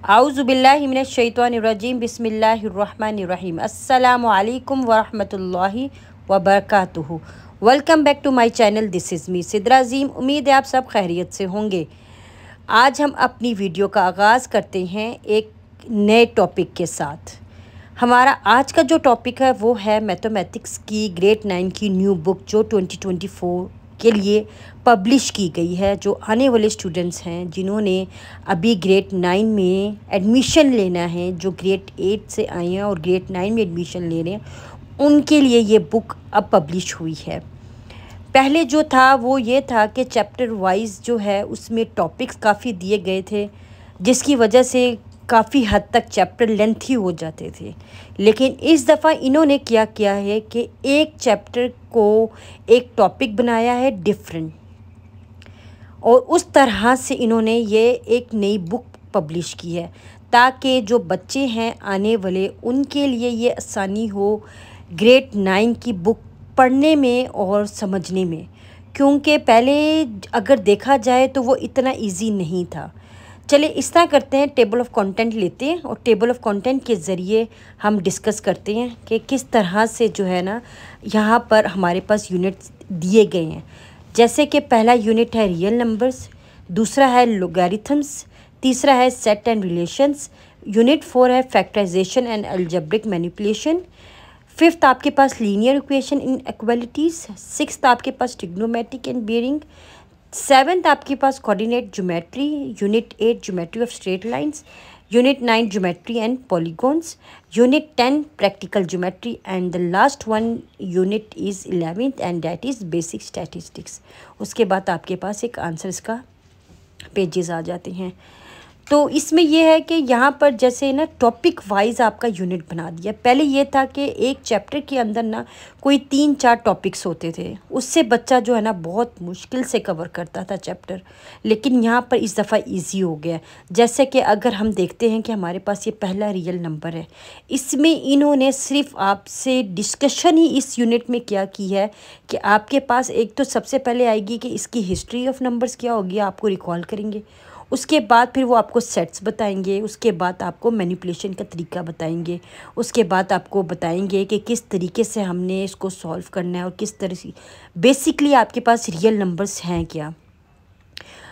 आउज़ुबिल्लाहि मिनश्शैतानिर्रजीम बिस्मिल्लाहिर्रहमानिर्रहीम अस्सलामु अलैकुम वरहमतुल्लाहि वबरकातुहू। Welcome back to my channel. This is me Sidra Azeem. उम्मीद है आप सब खैरियत से होंगे। आज हम अपनी वीडियो का आगाज़ करते हैं एक नए टॉपिक के साथ। हमारा आज का जो टॉपिक है वो है मैथमेटिक्स की ग्रेड 9 की न्यू बुक जो 2024 के लिए पब्लिश की गई है। जो आने वाले स्टूडेंट्स हैं जिन्होंने अभी ग्रेड 9 में एडमिशन लेना है, जो ग्रेड 8 से आए हैं और ग्रेड 9 में एडमिशन ले रहे हैं, उनके लिए ये बुक अब पब्लिश हुई है। पहले जो था वो ये था कि चैप्टर वाइज जो है उसमें टॉपिक्स काफ़ी दिए गए थे, जिसकी वजह से काफ़ी हद तक चैप्टर लेंथी हो जाते थे। लेकिन इस दफ़ा इन्होंने क्या किया है कि एक चैप्टर को एक टॉपिक बनाया है डिफरेंट, और उस तरह से इन्होंने ये एक नई बुक पब्लिश की है ताकि जो बच्चे हैं आने वाले उनके लिए ये आसानी हो ग्रेड 9 की बुक पढ़ने में और समझने में। क्योंकि पहले अगर देखा जाए तो वो इतना इजी नहीं था। चलिए इस तरह करते हैं, टेबल ऑफ कंटेंट लेते हैं और टेबल ऑफ कंटेंट के ज़रिए हम डिस्कस करते हैं कि किस तरह से जो है ना यहाँ पर हमारे पास यूनिट्स दिए गए हैं। जैसे कि पहला यूनिट है रियल नंबर्स, दूसरा है लोगैरिथम्स, तीसरा है सेट एंड रिलेशंस, यूनिट 4 है factorization and algebraic manipulation, fifth आपके पास linear equation in equalities, sixth आपके पास ट्रिग्नोमेट्रिक एंड बेयरिंग, सेवन्थ आपके पास coordinate geometry, unit 8 geometry of straight lines, unit 9 geometry and polygons, unit 10 practical geometry, and the last one unit is 11th and that is basic statistics. उसके बाद आपके पास एक answers का pages आ जाते हैं। तो इसमें यह है कि यहाँ पर जैसे ना टॉपिक वाइज आपका यूनिट बना दिया। पहले ये था कि एक चैप्टर के अंदर ना कोई 3-4 टॉपिक्स होते थे, उससे बच्चा जो है ना बहुत मुश्किल से कवर करता था चैप्टर। लेकिन यहाँ पर इस दफ़ा इजी हो गया। जैसे कि अगर हम देखते हैं कि हमारे पास ये पहला रियल नंबर है, इसमें इन्होंने सिर्फ आपसे डिस्कशन ही इस यूनिट में क्या की है कि आपके पास एक तो सबसे पहले आएगी कि इसकी हिस्ट्री ऑफ नंबर्स क्या होगी, आपको रिकॉल करेंगे। उसके बाद फिर वो आपको सेट्स बताएंगे, उसके बाद आपको मैनिपुलेशन का तरीका बताएंगे, उसके बाद आपको बताएंगे कि किस तरीके से हमने इसको सॉल्व करना है और किस तरह से बेसिकली आपके पास रियल नंबर्स हैं क्या।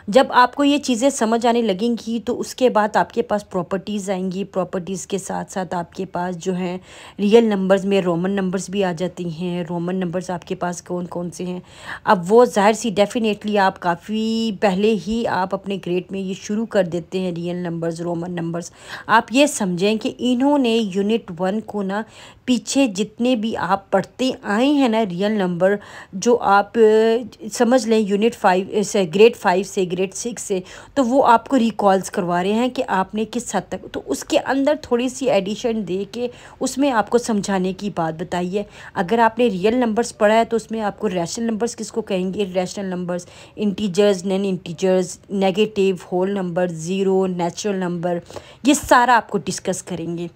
जब आपको ये चीज़ें समझ आने लगेंगी तो उसके बाद आपके पास प्रॉपर्टीज़ आएंगी। प्रॉपर्टीज़ के साथ साथ आपके पास जो हैं रियल नंबर्स में रोमन नंबर्स भी आ जाती हैं। रोमन नंबर्स आपके पास कौन कौन से हैं, अब वो ज़ाहिर सी डेफिनेटली आप काफ़ी पहले ही आप अपने ग्रेड में ये शुरू कर देते हैं रियल नंबर्स, रोमन नंबर्स। आप ये समझें कि इन्होंने यूनिट 1 को ना पीछे जितने भी आप पढ़ते आए हैं ना रियल नंबर, जो आप समझ लें यूनिट 5 से ग्रेड 5 से ग्रेड 6 से, तो वो आपको रिकॉल्स करवा रहे हैं कि आपने किस हद तक, तो उसके अंदर थोड़ी सी एडिशन दे के उसमें आपको समझाने की बात बताई है। अगर आपने रियल नंबर्स पढ़ा है तो उसमें आपको रैशनल नंबर्स किसको कहेंगे, irrational numbers, integers, non integers, negative, whole number, zero, natural number, ये सारा आपको डिस्कस करेंगे।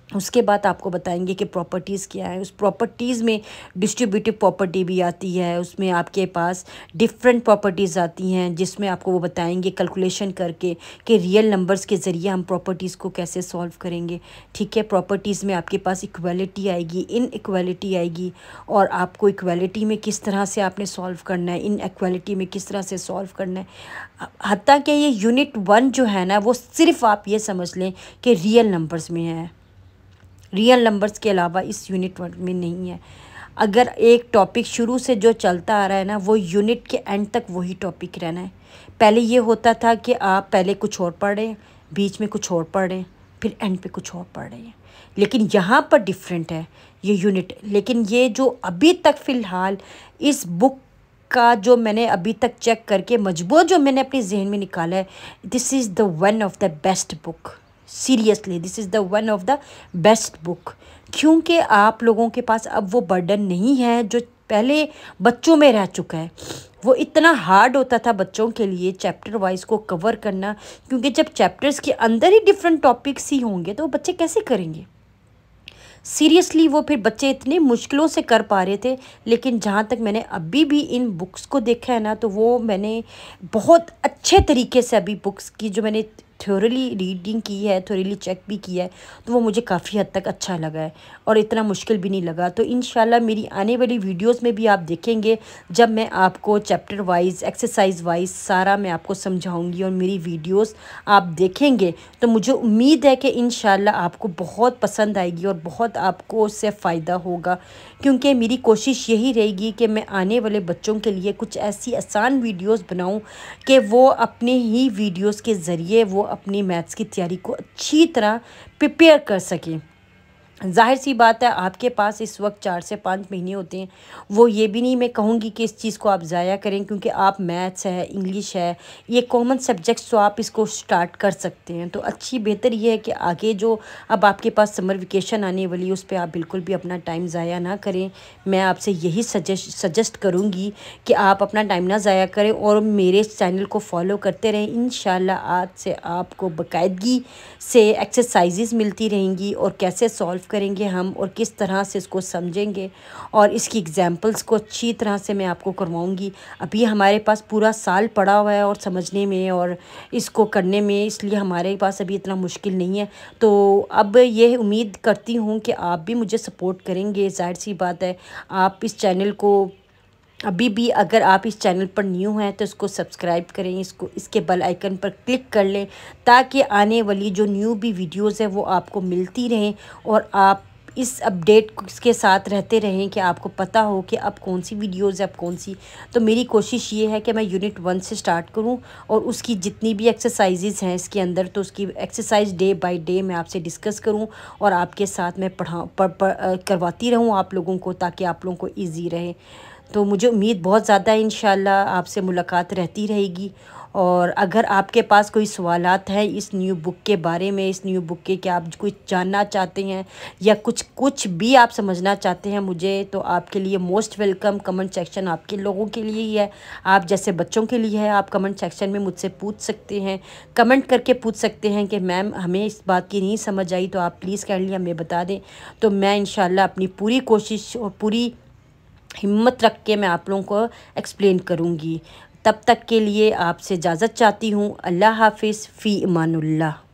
उसके बाद आपको बताएंगे कि प्रॉपर्टीज़ क्या है। उस प्रॉपर्टीज़ में डिस्ट्रीब्यूटिव प्रॉपर्टी भी आती है, उसमें आपके पास डिफरेंट प्रॉपर्टीज़ आती हैं जिसमें आपको वो बताएंगे कैलकुलेशन करके कि रियल नंबर्स के ज़रिए हम प्रॉपर्टीज़ को कैसे सॉल्व करेंगे। ठीक है, प्रॉपर्टीज़ में आपके पास इक्वालिटी आएगी, इन इक्वालिटी आएगी, और आपको इक्वालिटी में किस तरह से आपने सॉल्व करना है, इन इक्वालिटी में किस तरह से सॉल्व करना है। हत्ता कि ये यूनिट 1 जो है ना वो सिर्फ आप ये समझ लें कि रियल नंबर्स में है, रियल नंबर्स के अलावा इस यूनिट 1 में नहीं है। अगर एक टॉपिक शुरू से जो चलता आ रहा है ना वो यूनिट के एंड तक वही टॉपिक रहना है। पहले ये होता था कि आप पहले कुछ और पढ़ रहे हैं, बीच में कुछ और पढ़ रहे हैं, फिर एंड पे कुछ और पढ़ रहे हैं। लेकिन यहाँ पर डिफरेंट है ये यूनिट। लेकिन ये जो अभी तक फ़िलहाल इस बुक का जो मैंने अभी तक चेक करके मजबूर जो मैंने अपने जहन में निकाला है, this is the one of the best book. Seriously this is the one of the best book. क्योंकि आप लोगों के पास अब वो बर्डन नहीं है जो पहले बच्चों में रह चुका है। वो इतना हार्ड होता था बच्चों के लिए चैप्टर वाइज को कवर करना, क्योंकि जब चैप्टर्स के अंदर ही डिफरेंट टॉपिक्स ही होंगे तो वो बच्चे कैसे करेंगे। सीरियसली वो फिर बच्चे इतने मुश्किलों से कर पा रहे थे। लेकिन जहाँ तक मैंने अभी भी इन बुक्स को देखा है ना, तो वो मैंने बहुत अच्छे तरीके से अभी बुक्स की जो मैंने थ्योरली रीडिंग की है, थ्योरली चेक भी किया है, तो वो मुझे काफ़ी हद तक अच्छा लगा है और इतना मुश्किल भी नहीं लगा। तो इंशाल्लाह मेरी आने वाली वीडियोस में भी आप देखेंगे जब मैं आपको चैप्टर वाइज, एक्सरसाइज वाइज सारा मैं आपको समझाऊंगी और मेरी वीडियोस आप देखेंगे तो मुझे उम्मीद है कि इंशाल्लाह आपको बहुत पसंद आएगी और बहुत आपको उससे फ़ायदा होगा, क्योंकि मेरी कोशिश यही रहेगी कि मैं आने वाले बच्चों के लिए कुछ ऐसी आसान वीडियोस बनाऊं कि वो अपने ही वीडियोस के ज़रिए वो अपनी मैथ्स की तैयारी को अच्छी तरह प्रिपेयर कर सकें। ज़ाहिर सी बात है आपके पास इस वक्त 4 से 5 महीने होते हैं, वो ये भी नहीं मैं कहूँगी कि इस चीज़ को आप ज़ाया करें, क्योंकि आप मैथ्स है, इंग्लिश है, ये कॉमन सब्जेक्ट्स तो आप इसको स्टार्ट कर सकते हैं। तो अच्छी बेहतर ये है कि आगे जो अब आपके पास समर वेकेशन आने वाली है उस पर आप बिल्कुल भी अपना टाइम ज़ाया ना करें। मैं आपसे यही सजेस्ट करूँगी कि आप अपना टाइम ना ज़ाया करें और मेरे चैनल को फॉलो करते रहें। इंशाल्लाह आज से आपको बाकायदगी से एक्सरसाइजेज़ मिलती रहेंगी और कैसे सॉल्व करेंगे हम और किस तरह से इसको समझेंगे और इसकी एग्जांपल्स को अच्छी तरह से मैं आपको करवाऊंगी। अभी हमारे पास पूरा साल पड़ा हुआ है और समझने में और इसको करने में, इसलिए हमारे पास अभी इतना मुश्किल नहीं है। तो अब ये उम्मीद करती हूँ कि आप भी मुझे सपोर्ट करेंगे। ज़ाहिर सी बात है आप इस चैनल को अभी भी, अगर आप इस चैनल पर न्यू हैं तो इसको सब्सक्राइब करें, इसको इसके बेल आइकन पर क्लिक कर लें ताकि आने वाली जो न्यू भी वीडियोस है वो आपको मिलती रहें और आप इस अपडेट के साथ रहते रहें कि आपको पता हो कि अब कौन सी वीडियोस है, अब कौन सी। तो मेरी कोशिश ये है कि मैं यूनिट 1 से स्टार्ट करूं और उसकी जितनी भी एक्सरसाइजेज़ हैं इसके अंदर, तो उसकी एक्सरसाइज डे बाय डे मैं आपसे डिस्कस करूं और आपके साथ मैं करवाती रहूं आप लोगों को, ताकि आप लोगों को ईजी रहे। तो मुझे उम्मीद बहुत ज़्यादा है इंशाल्लाह आपसे मुलाकात रहती रहेगी। और अगर आपके पास कोई सवालात हैं इस न्यू बुक के बारे में, इस न्यू बुक के कि आप कुछ जानना चाहते हैं या कुछ भी आप समझना चाहते हैं मुझे, तो आपके लिए मोस्ट वेलकम। कमेंट सेक्शन आपके लोगों के लिए ही है, आप जैसे बच्चों के लिए है। आप कमेंट सेक्शन में मुझसे पूछ सकते हैं, कमेंट करके पूछ सकते हैं कि मैम हमें इस बात की नहीं समझ आई, तो आप प्लीज़ काइंडली हमें बता दें। तो मैं इंशाल्लाह अपनी पूरी कोशिश और पूरी हिम्मत रख के मैं आप लोगों को एक्सप्लेन करूँगी। तब तक के लिए आपसे इजाज़त चाहती हूँ। अल्लाह हाफिज़, फ़ी अमानुल्लाह।